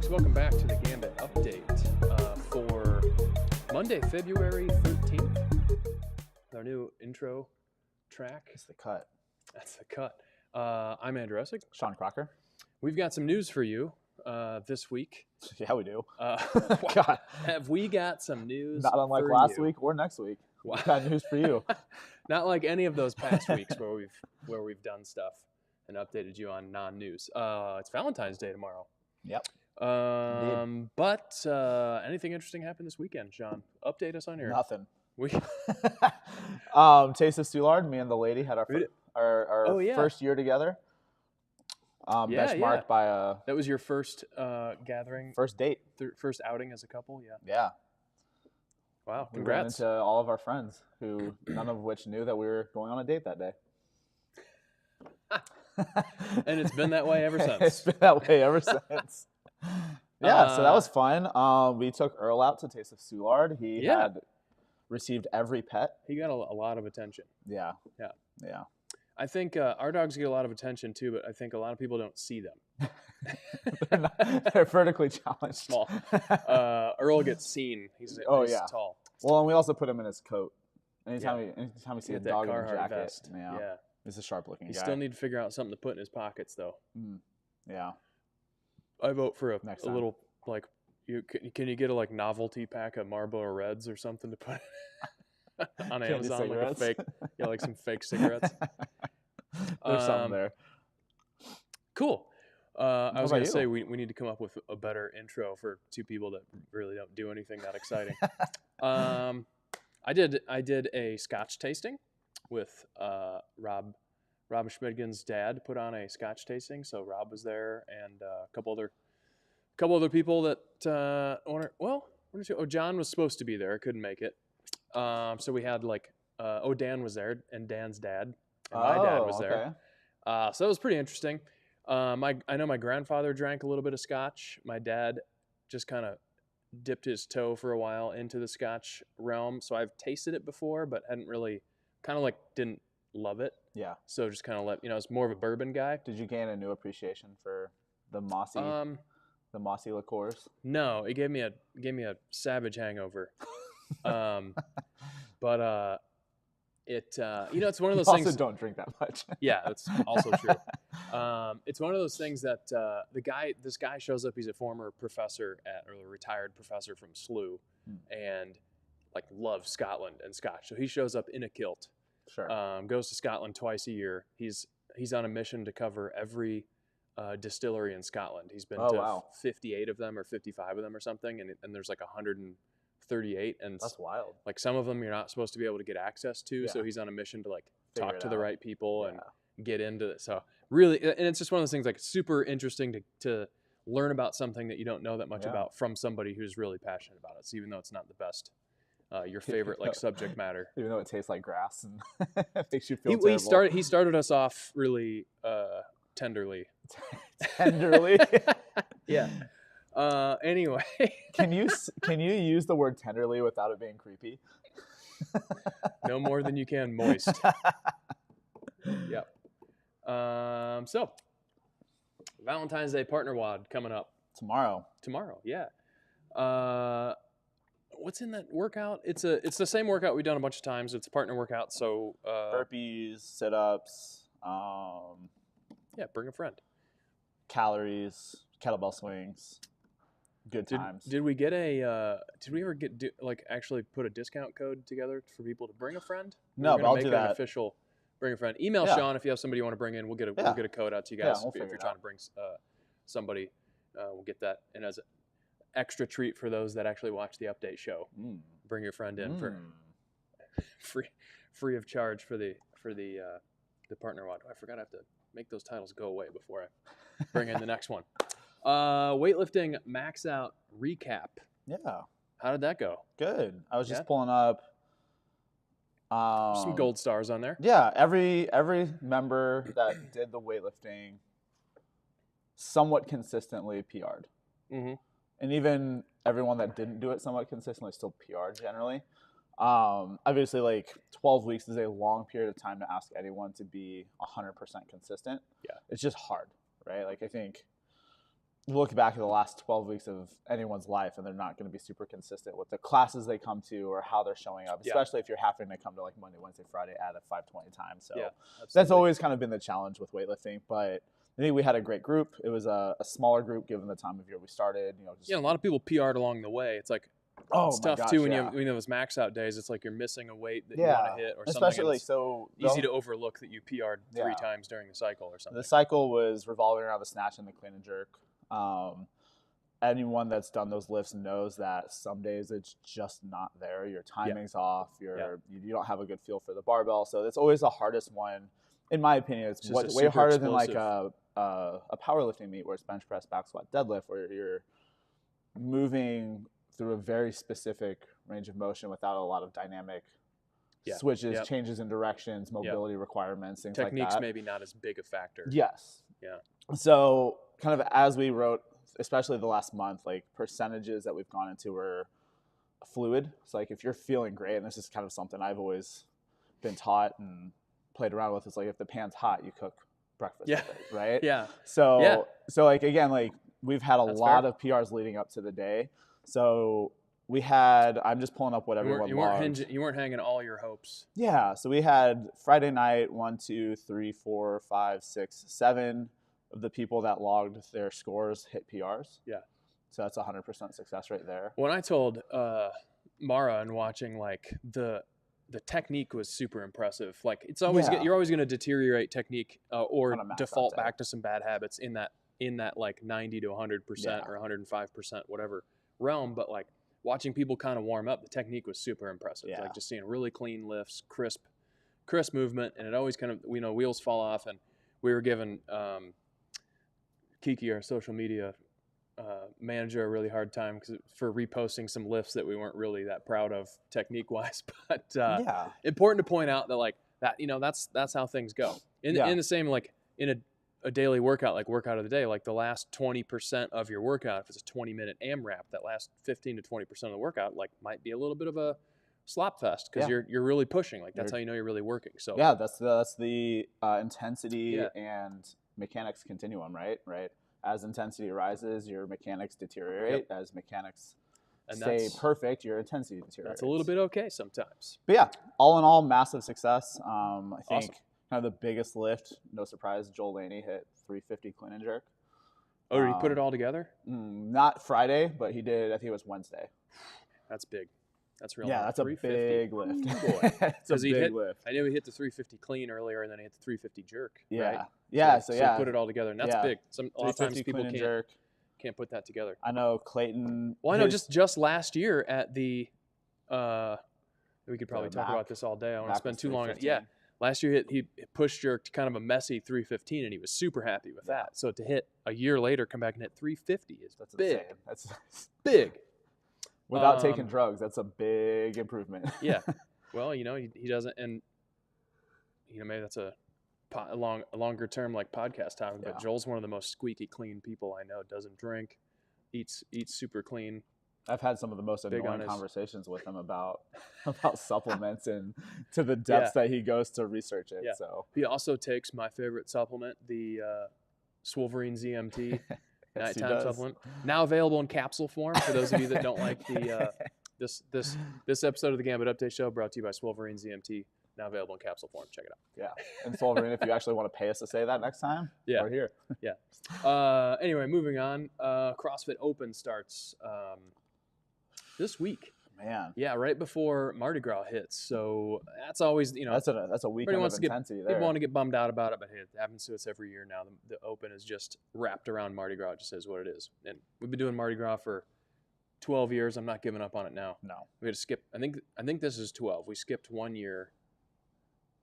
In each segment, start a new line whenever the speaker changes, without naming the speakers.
folks. Welcome back to the Gambit update for Monday, February 13th. Our new intro track.
It's the cut.
That's the cut. I'm Andrew Essick.
Sean Crocker.
We've got some news for you this week.
Yeah, we do.
God. Have we got some news?
Not unlike
for
last
you?
Week or next week.
Wow.
We've got news for you.
Not like any of those past weeks where we've done stuff and updated you on non-news. It's Valentine's Day tomorrow.
Yep.
But anything interesting happened this weekend, Sean? Update us on your
Nothing.
We
Taste of Soulard. Me and the lady had our first year together. Benchmarked by a.
That was your first gathering.
First date.
First outing as a couple. Yeah.
Yeah.
Wow.
We ran
Congrats.
into all of our friends, who none of which knew that we were going on a date that day.
And it's been that way ever since.
It's been that way ever since. Yeah, so that was fun. We took Earl out to Taste of Soulard. He had received every pet.
He got a lot of attention.
Yeah.
Yeah.
Yeah.
I think our dogs get a lot of attention too, but I think a lot of people don't see them.
They're vertically challenged.
Small. Earl gets seen. He's tall.
Well, and we also put him in his coat. Anytime we see a
That
dog in a
Carhartt
jacket,
vest.
yeah, he's a sharp-looking guy.
You still need to figure out something to put in his pockets, though.
Yeah.
I vote for a little, like, can you get a novelty pack of Marlboro Reds or something to put on Amazon, like a fake, like some fake cigarettes.
There's something there.
Cool. I was going to say we need to come up with a better intro for two people that really don't do anything that exciting. I did a Scotch tasting with Rob Schmidgen's dad put on a Scotch tasting, so Rob was there and a couple other people that John was supposed to be there, couldn't make it. So we had Dan was there and Dan's dad and my dad was there. So it was pretty interesting. I know my grandfather drank a little bit of Scotch. My dad just kind of dipped his toe for a while into the Scotch realm. So I've tasted it before, but hadn't really didn't love it.
Yeah.
So just kind of it's more of a bourbon guy.
Did you gain a new appreciation for the mossy liqueurs?
No, it gave me a savage hangover. But it's one of those things.
Also, don't drink that much.
Yeah, that's also true. It's one of those things that this guy shows up. He's a former professor or a retired professor from SLU, and loves Scotland and Scotch. So he shows up in a kilt.
Sure.
Goes to Scotland twice a year. He's on a mission to cover every distillery in Scotland. He's been to 58 of them or 55 of them or something, and there's 138, and
that's wild.
Some of them you're not supposed to be able to get access to, so he's on a mission to talk to the right people and get into it. So really, and it's just one of those things super interesting to learn about something that you don't know that much about from somebody who's really passionate about it. So even though it's not the best, your favorite subject matter,
even though it tastes like grass and it makes you feel terrible.
He started us off really tenderly.
Tenderly.
Yeah. Anyway,
can you use the word tenderly without it being creepy?
No more than you can moist. Yep. So Valentine's Day partner WOD coming up
tomorrow.
Yeah. What's in that workout? It's the same workout we've done a bunch of times. It's a partner workout. So
burpees, sit-ups.
Bring a friend.
Calories, kettlebell swings. Good times.
Did we get did we ever actually put a discount code together for people to bring a friend?
No, but I'll do that.
An official bring a friend. Email Sean if you have somebody you want to bring in. We'll get a code out to you guys if you're trying to bring somebody. We'll get that, and as an extra treat for those that actually watch the update show, bring your friend in for free of charge for the partner WOD. I forgot I have to make those titles go away before I bring in the next one. Weightlifting max out recap.
Yeah.
How did that go?
Good. I was just pulling up
some gold stars on there.
Yeah, every member that did the weightlifting somewhat consistently PR'd. Mm-hmm. And even everyone that didn't do it somewhat consistently still PR'd generally. Obviously, 12 weeks is a long period of time to ask anyone to be 100% consistent.
Yeah.
It's just hard, right? I think look back at the last 12 weeks of anyone's life and they're not going to be super consistent with the classes they come to or how they're showing up, especially if you're having to come to like Monday, Wednesday, Friday at a 5:20 time. So that's always kind of been the challenge with weightlifting. But I think we had a great group. It was a smaller group given the time of year we started.
A lot of people PR'd along the way. It's like, it's tough too when you have those max out days. It's like you're missing a weight that you want to hit or
especially
something. Easy to overlook that you PR'd 3 times during the cycle or something.
The cycle was revolving around the snatch and the clean and jerk. Anyone that's done those lifts knows that some days it's just not there. Your timing's off. You don't have a good feel for the barbell. So it's always the hardest one, in my opinion. It's way harder than like a powerlifting meet where it's bench press, back squat, deadlift, where you're moving through a very specific range of motion without a lot of dynamic switches, changes in directions, mobility requirements, things like that.
Technique's maybe not as big a factor.
Yes.
Yeah.
So kind of as we wrote, especially the last month, like percentages that we've gone into were fluid. So like if you're feeling great, and this is kind of something I've always been taught and played around with, it's like if the pan's hot, you cook breakfast with it, right?
Yeah.
So like again, like we've had a lot of PRs leading up to the day. So we had, I'm just pulling up what everyone logged.
You weren't hanging all your hopes.
Yeah. So we had Friday night, 1, 2, 3, 4, 5, 6, 7 of the people that logged their scores hit PRs. Yeah. So that's 100% success rate there.
When I told Mara and watching, like the technique was super impressive. Like it's always you're always going to deteriorate technique or default back to some bad habits in that like 90 to 100% or 105% whatever realm. But like watching people kind of warm up, the technique was super impressive. Like just seeing really clean lifts, crisp movement, and it always kind of wheels fall off. And we were given Kiki, our social media manager, a really hard time for reposting some lifts that we weren't really that proud of technique wise. But important to point out that like that that's how things go in the same, like in a daily workout, like workout of the day, like the last 20% of your workout, if it's a 20-minute AMRAP, that last 15 to 20% of the workout like might be a little bit of a slop fest because you're really pushing. Like that's how you know you're really working. So
that's the intensity and mechanics continuum, right? As intensity rises, your mechanics deteriorate. As mechanics stay perfect, your intensity deteriorates.
That's a little bit okay sometimes.
But yeah, all in all, massive success. I think kind of the biggest lift, no surprise, Joel Laney hit 350 clean and jerk.
Oh, did he put it all together?
Not Friday, but he did. I think it was Wednesday.
That's big. That's real.
Yeah, that's a big lift.
It's a big lift. I knew he hit the 350 clean earlier, and then he hit the 350 jerk.
Yeah,
right?
So
put it all together, and that's big. A lot of times people can't put that together.
I know Clayton.
Well, I know just last year at the, we could probably talk about this all day. I don't want to spend too long on it. Yeah, last year he push jerked kind of a messy 315, and he was super happy with that. So to hit a year later, come back and hit 350 is big.
Insane. That's big. Without taking drugs, that's a big improvement.
Yeah. Well, he doesn't, and maybe that's a longer term like podcast topic. But Joel's one of the most squeaky clean people I know. Doesn't drink, eats super clean.
I've had some of the most annoying conversations with him about supplements and to the depths that he goes to research it. Yeah. So
he also takes my favorite supplement, the Swolverine ZMT. Nighttime supplement, now available in capsule form for those of you that don't like the this episode of the Gambit Update Show, brought to you by Swolverine ZMT, now available in capsule form. Check it out.
Yeah, and Swolverine, if you actually want to pay us to say that next time, we're here.
Yeah. Anyway, moving on. CrossFit Open starts this week.
Man.
Yeah, right before Mardi Gras hits. So that's always,
that's a weekend of intensity there.
People want to get bummed out about it, but hey, it happens to us every year now. The Open is just wrapped around Mardi Gras. It just is what it is. And we've been doing Mardi Gras for 12 years. I'm not giving up on it now.
No.
We had to skip. I think this is 12. We skipped 1 year.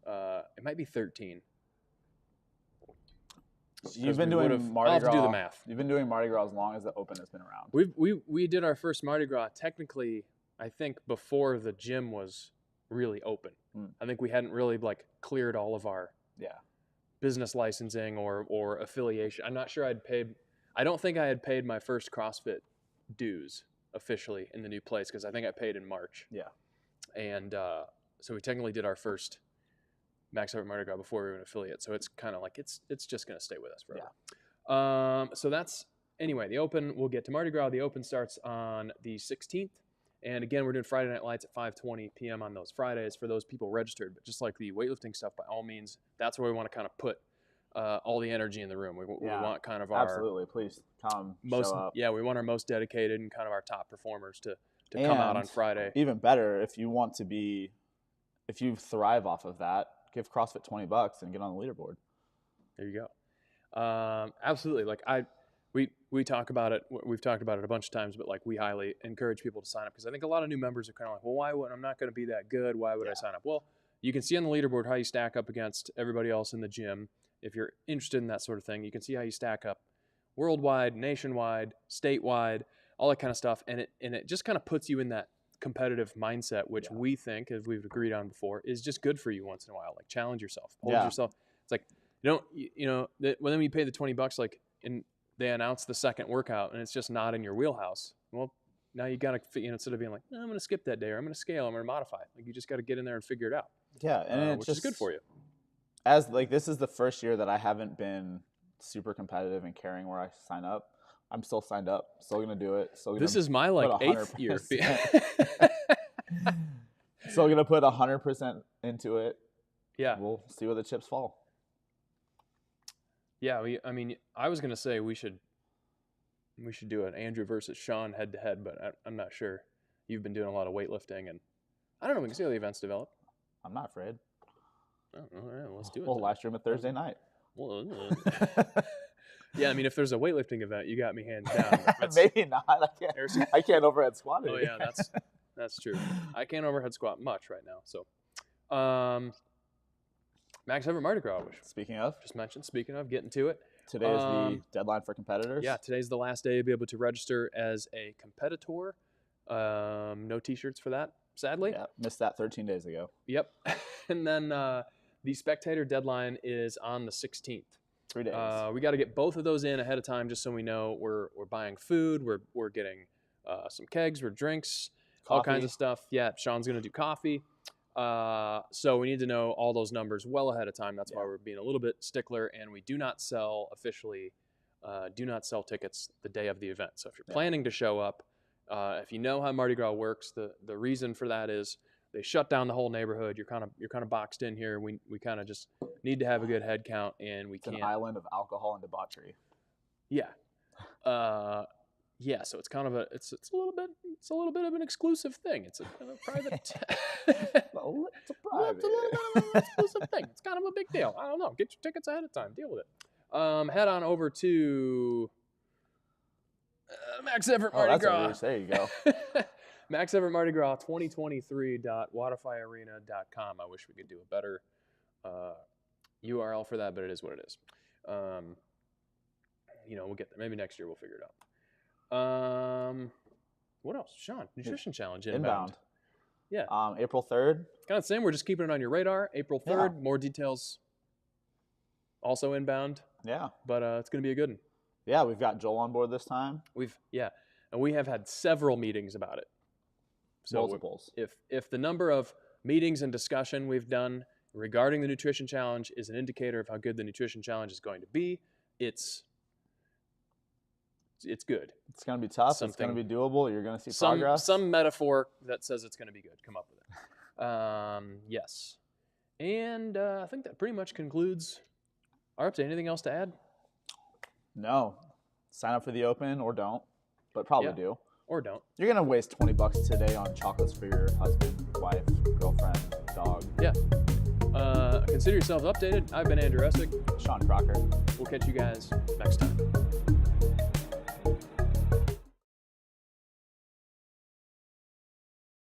It might be 13.
You've been doing Mardi Gras.
I'll have to do the math.
You've been doing Mardi Gras as long as the Open has been around.
We did our first Mardi Gras technically, I think, before the gym was really open. I think we hadn't really like cleared all of our business licensing or affiliation. I'm not sure I don't think I had paid my first CrossFit dues officially in the new place because I think I paid in March. Yeah. And so we technically did our first Max Effort Mardi Gras before we were an affiliate. So it's kind of like it's just going to stay with us forever. Yeah. So that's anyway, the Open, we'll get to Mardi Gras. The Open starts on the 16th. And again, we're doing Friday Night Lights at 5:20 p.m. on those Fridays for those people registered. But just like the weightlifting stuff, by all means, that's where we want to kind of put all the energy in the room. We want kind of our
absolutely, please come
show up. Yeah, we want our most dedicated and kind of our top performers to come out on Friday.
Even better, if you thrive off of that, give CrossFit $20 and get on the leaderboard.
There you go. Absolutely. Like we talk about it. We've talked about it a bunch of times, but like we highly encourage people to sign up because I think a lot of new members are kind of like, well, why would I'm not going to be that good? Why would I sign up? Well, you can see on the leaderboard how you stack up against everybody else in the gym. If you're interested in that sort of thing, you can see how you stack up worldwide, nationwide, statewide, all that kind of stuff. And it just kind of puts you in that competitive mindset, which we think, as we've agreed on before, is just good for you once in a while. Like challenge yourself, hold yourself. It's like, when you pay the $20, like they announce the second workout and it's just not in your wheelhouse. Well, now you got to, instead of being like, I'm going to skip that day or I'm going to scale, I'm going to modify. Like you just got to get in there and figure it out.
Yeah. And
which is good for you.
As like, this is the first year that I haven't been super competitive and caring where I sign up. I'm still signed up. Still going to do it. This
is my like 8th year.
Still going to put 100% into it.
Yeah.
We'll see where the chips fall.
Yeah. I was going to say we should do an Andrew versus Sean head to head, but I'm not sure. You've been doing a lot of weightlifting and I don't know. We can see how the events develop.
I'm not afraid.
Oh, all right. Let's do it.
We'll live stream a Thursday night.
Well, yeah, if there's a weightlifting event, you got me hands down.
Maybe not. I can't overhead squat.
Oh yeah, that's true. I can't overhead squat much right now. So, Max Everett Mardi Gras. Speaking of, getting to it.
Today is the deadline for competitors.
Yeah, today's the last day to be able to register as a competitor. No T-shirts for that, sadly.
Yeah, missed that 13 days ago.
Yep. And then the spectator deadline is on the 16th.
3 days.
We got to get both of those in ahead of time just so we know we're buying food, we're getting some kegs, drinks, coffee. All kinds of stuff. Yeah, Sean's going to do coffee. So we need to know all those numbers well ahead of time. That's why we're being a little bit stickler, and we do not sell tickets the day of the event. So if you're planning to show up, if you know how Mardi Gras works, the reason for that is they shut down the whole neighborhood. You're kind of boxed in here. We kind of just need to have a good head count, and we can't.
An island of alcohol and debauchery.
Yeah. Yeah. So it's kind of it's a little bit of an exclusive thing. It's a private.
It's a private.
It's a little bit of an exclusive thing. It's kind of a big deal. I don't know. Get your tickets ahead of time. Deal with it. Head on over to Max Everett Mardi Gras.
There you go.
Max Everett Mardi Gras 2023.waterflyarena.com. I wish we could do a better URL for that, but it is what it is. We'll get there. Maybe next year we'll figure it out. What else? Sean, Nutrition Challenge inbound. Yeah.
April 3rd.
Kind of the same. We're just keeping it on your radar. April 3rd. More details also inbound.
Yeah.
But it's going to be a good one.
Yeah, we've got Joel on board this time.
And we have had several meetings about it. So
multiples.
If the number of meetings and discussion we've done regarding the Nutrition Challenge is an indicator of how good the Nutrition Challenge is going to be, it's good.
It's going to be tough. It's going to be doable. You're going to see progress.
Some metaphor that says it's going to be good. Come up with it. Yes. And I think that pretty much concludes our update. Anything else to add?
No. Sign up for the Open or don't, but probably do.
Or don't.
You're going to waste $20 today on chocolates for your husband, wife, girlfriend, dog.
Yeah. Consider yourselves updated. I've been Andrew Essick.
Sean Crocker.
We'll catch you guys next time.